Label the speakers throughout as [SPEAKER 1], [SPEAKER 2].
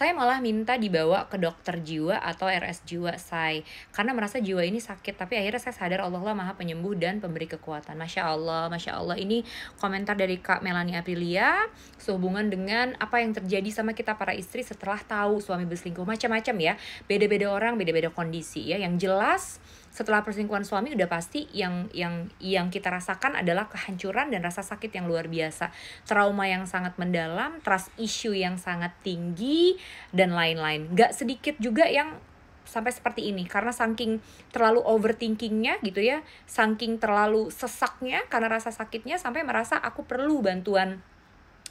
[SPEAKER 1] Saya malah minta dibawa ke dokter jiwa atau RS jiwa say, karena merasa jiwa ini sakit. Tapi akhirnya saya sadar Allah lah maha penyembuh dan pemberi kekuatan. Masya Allah, Masya Allah. Ini komentar dari Kak Melanie Aprilia sehubungan dengan apa yang terjadi sama kita para istri setelah tahu suami berselingkuh. Macam-macam ya, beda-beda orang, beda-beda kondisi ya. Yang jelas setelah perselingkuhan suami udah pasti yang kita rasakan adalah kehancuran dan rasa sakit yang luar biasa, trauma yang sangat mendalam, trust issue yang sangat tinggi, dan lain-lain. Gak sedikit juga yang sampai seperti ini karena saking terlalu overthinkingnya gitu ya, saking terlalu sesaknya karena rasa sakitnya sampai merasa aku perlu bantuan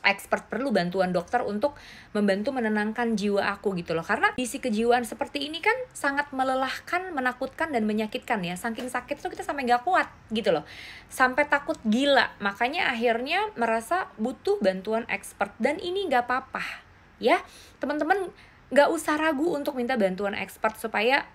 [SPEAKER 1] expert, perlu bantuan dokter untuk membantu menenangkan jiwa aku gitu loh. Karena kondisi kejiwaan seperti ini kan sangat melelahkan, menakutkan, dan menyakitkan ya. Saking sakit tuh kita sampai gak kuat gitu loh, sampai takut gila. Makanya akhirnya merasa butuh bantuan expert. Dan ini gak apa-apa ya teman-teman, gak usah ragu untuk minta bantuan expert supaya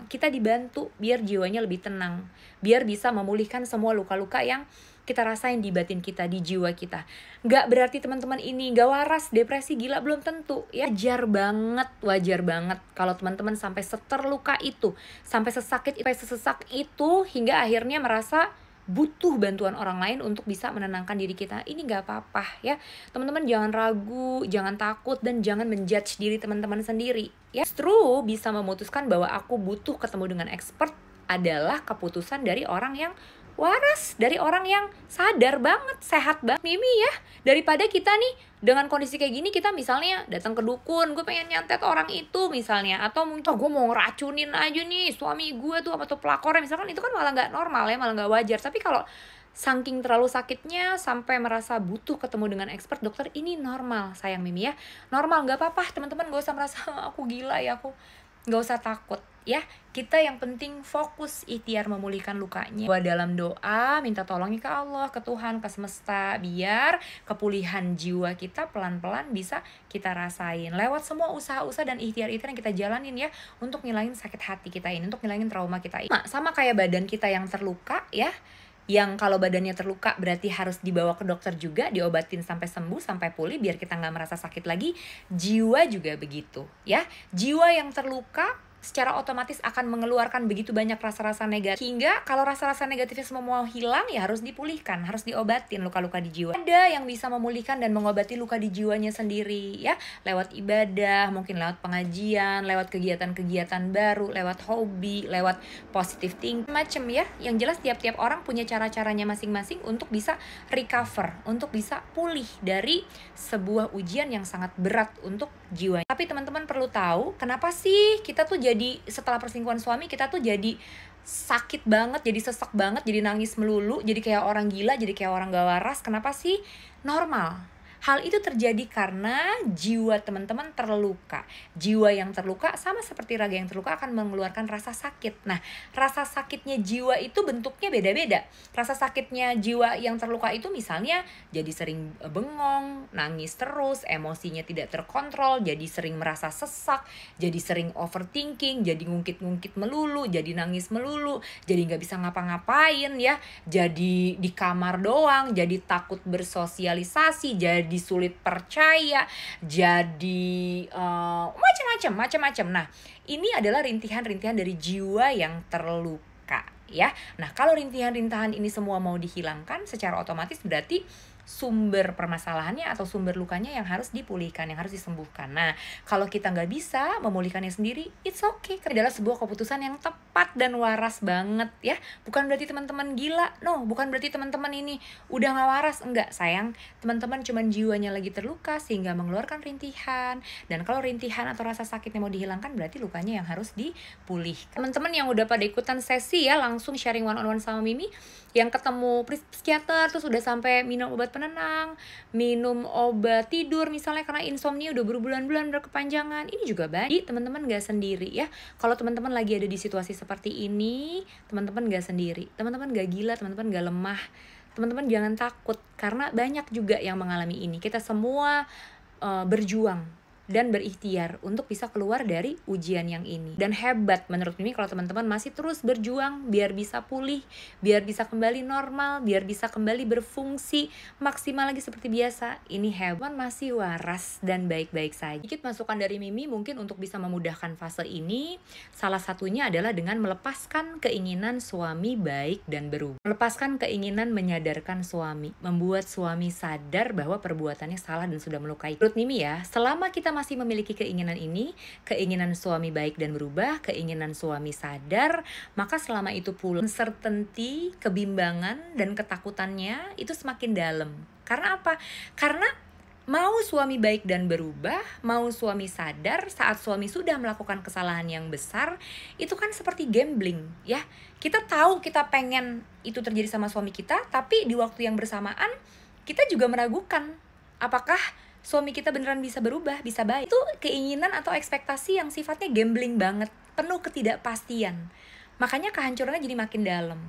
[SPEAKER 1] kita dibantu biar jiwanya lebih tenang, biar bisa memulihkan semua luka-luka yang kita rasain di batin kita, di jiwa kita. Gak berarti teman-teman ini gak waras, depresi, gila, belum tentu ya. Wajar banget kalau teman-teman sampai seterluka itu, sampai sesesak itu hingga akhirnya merasa butuh bantuan orang lain untuk bisa menenangkan diri kita. Ini gak apa-apa ya teman-teman, jangan ragu, jangan takut, dan jangan menjudge diri teman-teman sendiri ya. Justru bisa memutuskan bahwa aku butuh ketemu dengan expert adalah keputusan dari orang yang waras, dari orang yang sadar banget, sehat banget Mimi ya. Daripada kita nih dengan kondisi kayak gini, kita misalnya datang ke dukun, gue pengen nyantet orang itu misalnya, atau mungkin gue mau ngeracunin aja nih suami gue tuh atau pelakornya misalkan, itu kan malah nggak normal ya, malah nggak wajar. Tapi kalau saking terlalu sakitnya sampai merasa butuh ketemu dengan expert dokter, ini normal sayang Mimi ya, normal, nggak apa-apa teman-teman. Gak usah merasa aku gila ya, aku gak usah takut ya. Kita yang penting fokus ikhtiar memulihkan lukanya, dalam doa, minta tolongnya ke Allah, ke Tuhan, ke semesta, biar kepulihan jiwa kita pelan-pelan bisa kita rasain lewat semua usaha-usaha dan ikhtiar-ikhtiar yang kita jalanin ya, untuk ngilangin sakit hati kita ini, untuk ngilangin trauma kita ini. Sama kayak badan kita yang terluka ya, yang kalau badannya terluka berarti harus dibawa ke dokter juga, diobatin sampai sembuh, sampai pulih biar kita nggak merasa sakit lagi. Jiwa juga begitu ya, jiwa yang terluka secara otomatis akan mengeluarkan begitu banyak rasa-rasa negatif, hingga kalau rasa-rasa negatifnya semua mau hilang ya harus dipulihkan, harus diobatin luka-luka di jiwa. Ada yang bisa memulihkan dan mengobati luka di jiwanya sendiri ya, lewat ibadah, mungkin lewat pengajian, lewat kegiatan-kegiatan baru, lewat hobi, lewat positive thinking, macem ya. Yang jelas tiap-tiap orang punya cara-caranya masing-masing untuk bisa recover, untuk bisa pulih dari sebuah ujian yang sangat berat untuk jiwa. Tapi teman-teman perlu tahu, kenapa sih kita tuh jadi setelah perselingkuhan suami kita tuh jadi sakit banget, jadi sesak banget, jadi nangis melulu, jadi kayak orang gila, jadi kayak orang gak waras. Kenapa sih? Normal. Hal itu terjadi karena jiwa teman-teman terluka. Jiwa yang terluka sama seperti raga yang terluka akan mengeluarkan rasa sakit. Nah, rasa sakitnya jiwa itu bentuknya beda-beda. Rasa sakitnya jiwa yang terluka itu misalnya jadi sering bengong, nangis terus, emosinya tidak terkontrol, jadi sering merasa sesak, jadi sering overthinking, jadi ngungkit-ngungkit melulu, jadi nangis melulu, jadi nggak bisa ngapa-ngapain ya, jadi di kamar doang, jadi takut bersosialisasi, jadi sulit percaya, jadi macam-macam. Nah, ini adalah rintihan-rintihan dari jiwa yang terluka ya. Nah, kalau rintihan-rintihan ini semua mau dihilangkan, secara otomatis berarti sumber permasalahannya atau sumber lukanya yang harus dipulihkan, yang harus disembuhkan. Nah, kalau kita nggak bisa memulihkannya sendiri, it's okay. Itu adalah sebuah keputusan yang tepat dan waras banget ya. Bukan berarti teman-teman gila, no. Bukan berarti teman-teman ini udah nggak waras, enggak sayang. Teman-teman cuman jiwanya lagi terluka sehingga mengeluarkan rintihan. Dan kalau rintihan atau rasa sakitnya mau dihilangkan, berarti lukanya yang harus dipulihkan. Teman-teman yang udah pada ikutan sesi ya, langsung sharing one-on-one sama Mimi, yang ketemu psikiater terus udah sampai minum obat penenang, minum obat tidur misalnya karena insomnia udah berbulan-bulan berkepanjangan, ini juga banyak. Teman-teman gak sendiri ya. Kalau teman-teman lagi ada di situasi seperti ini, teman-teman gak sendiri, teman-teman gak gila, teman-teman gak lemah. Teman-teman jangan takut, karena banyak juga yang mengalami ini. Kita semua berjuang dan berikhtiar untuk bisa keluar dari ujian yang ini. Dan hebat menurut Mimi kalau teman-teman masih terus berjuang biar bisa pulih, biar bisa kembali normal, biar bisa kembali berfungsi maksimal lagi seperti biasa. Ini hebat, masih waras dan baik-baik saja. Sedikit masukan dari Mimi mungkin untuk bisa memudahkan fase ini, salah satunya adalah dengan melepaskan keinginan suami baik dan berubah. Melepaskan keinginan menyadarkan suami, membuat suami sadar bahwa perbuatannya salah dan sudah melukai. Menurut Mimi ya, selama kita masih memiliki keinginan ini, keinginan suami baik dan berubah, keinginan suami sadar, maka selama itu pula uncertainty, kebimbangan, dan ketakutannya itu semakin dalam. Karena apa? Karena mau suami baik dan berubah, mau suami sadar saat suami sudah melakukan kesalahan yang besar, itu kan seperti gambling ya. Kita tahu kita pengen itu terjadi sama suami kita, tapi di waktu yang bersamaan kita juga meragukan apakah suami kita beneran bisa berubah, bisa baik. Itu keinginan atau ekspektasi yang sifatnya gambling banget, penuh ketidakpastian. Makanya kehancurannya jadi makin dalam.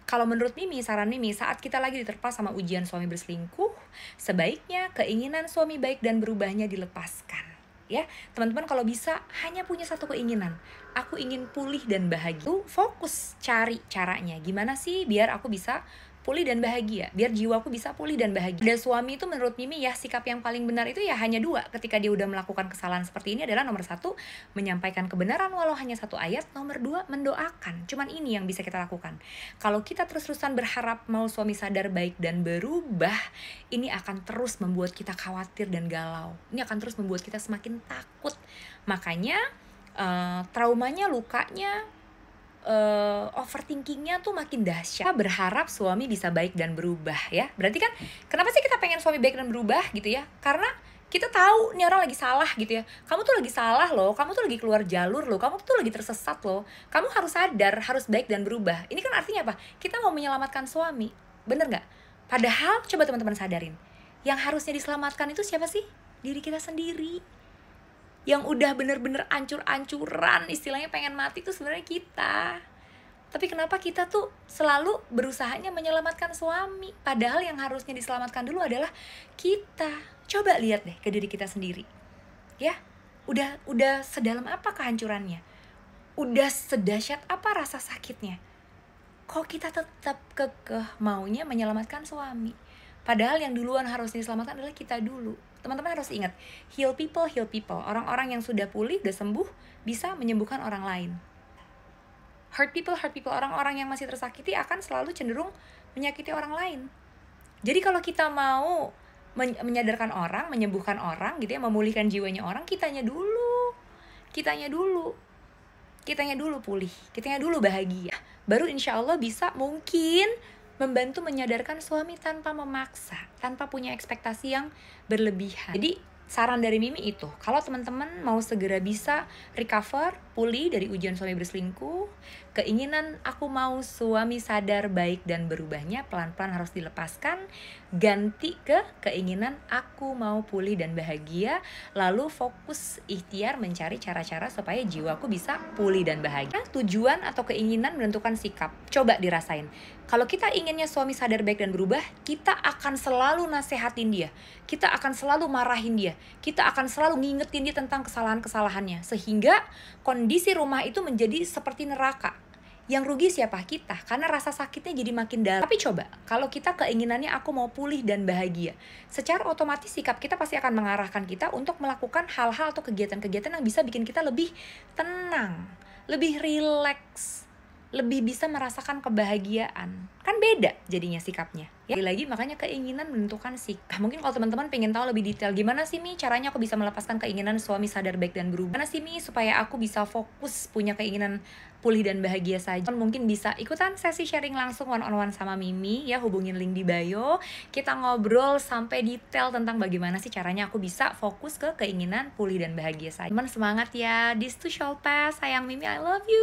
[SPEAKER 1] Kalau menurut Mimi, saran Mimi, saat kita lagi diterpa sama ujian suami berselingkuh, sebaiknya keinginan suami baik dan berubahnya dilepaskan. Ya, teman-teman kalau bisa hanya punya satu keinginan, aku ingin pulih dan bahagia. Fokus cari caranya, gimana sih biar aku bisa pulih dan bahagia, biar jiwaku bisa pulih dan bahagia. Dan suami itu menurut Mimi ya, sikap yang paling benar itu ya hanya dua ketika dia udah melakukan kesalahan seperti ini adalah nomor satu, menyampaikan kebenaran walau hanya satu ayat, nomor dua, mendoakan. Cuman ini yang bisa kita lakukan. Kalau kita terus-terusan berharap mau suami sadar baik dan berubah, ini akan terus membuat kita khawatir dan galau. Ini akan terus membuat kita semakin takut. Makanya traumanya, lukanya, overthinkingnya tuh makin dahsyat. Kita berharap suami bisa baik dan berubah ya. Berarti kan kenapa sih kita pengen suami baik dan berubah gitu ya? Karena kita tahu nih orang lagi salah gitu ya. Kamu tuh lagi salah loh, kamu tuh lagi keluar jalur loh, kamu tuh lagi tersesat loh. Kamu harus sadar, harus baik dan berubah. Ini kan artinya apa? Kita mau menyelamatkan suami. Bener gak? Padahal coba teman-teman sadarin, yang harusnya diselamatkan itu siapa sih? Diri kita sendiri. Yang udah bener-bener ancur-ancuran, istilahnya pengen mati tuh sebenarnya kita. Tapi kenapa kita tuh selalu berusahanya menyelamatkan suami, padahal yang harusnya diselamatkan dulu adalah kita. Coba lihat deh ke diri kita sendiri. Ya, udah sedalam apa kehancurannya? Udah sedahsyat apa rasa sakitnya? Kok kita tetap kekeh maunya menyelamatkan suami? Padahal yang duluan harus diselamatkan adalah kita dulu. Teman-teman harus ingat, heal people, heal people. Orang-orang yang sudah pulih, udah sembuh, bisa menyembuhkan orang lain. Hurt people, orang-orang yang masih tersakiti akan selalu cenderung menyakiti orang lain. Jadi kalau kita mau menyadarkan orang, menyembuhkan orang gitu ya, memulihkan jiwanya orang, kitanya dulu pulih, kitanya dulu bahagia. Baru insya Allah bisa mungkin membantu menyadarkan suami tanpa memaksa, tanpa punya ekspektasi yang berlebihan. Jadi saran dari Mimi itu, kalau teman-teman mau segera bisa recover, pulih dari ujian suami berselingkuh, keinginan aku mau suami sadar baik dan berubahnya pelan-pelan harus dilepaskan, ganti ke keinginan aku mau pulih dan bahagia, lalu fokus ikhtiar mencari cara-cara supaya jiwaku bisa pulih dan bahagia. Tujuan atau keinginan menentukan sikap. Coba dirasain. Kalau kita inginnya suami sadar baik dan berubah, kita akan selalu nasehatin dia. Kita akan selalu marahin dia. Kita akan selalu ngingetin dia tentang kesalahan-kesalahannya. Sehingga kondisi rumah itu menjadi seperti neraka. Yang rugi siapa? Kita. Karena rasa sakitnya jadi makin dalam. Tapi coba, kalau kita keinginannya aku mau pulih dan bahagia, secara otomatis sikap kita pasti akan mengarahkan kita untuk melakukan hal-hal atau kegiatan-kegiatan yang bisa bikin kita lebih tenang, lebih rileks, lebih bisa merasakan kebahagiaan. Kan beda jadinya sikapnya ya. Lagi makanya keinginan menentukan sikap. Mungkin kalau teman-teman pengen tahu lebih detail gimana sih Mi caranya aku bisa melepaskan keinginan suami sadar baik dan berubah, gimana sih Mi supaya aku bisa fokus punya keinginan pulih dan bahagia saja, mungkin bisa ikutan sesi sharing langsung one on one sama Mimi ya, hubungin link di bio. Kita ngobrol sampai detail tentang bagaimana sih caranya aku bisa fokus ke keinginan pulih dan bahagia saja. Teman semangat ya, this too shall pass. Sayang Mimi, I love you.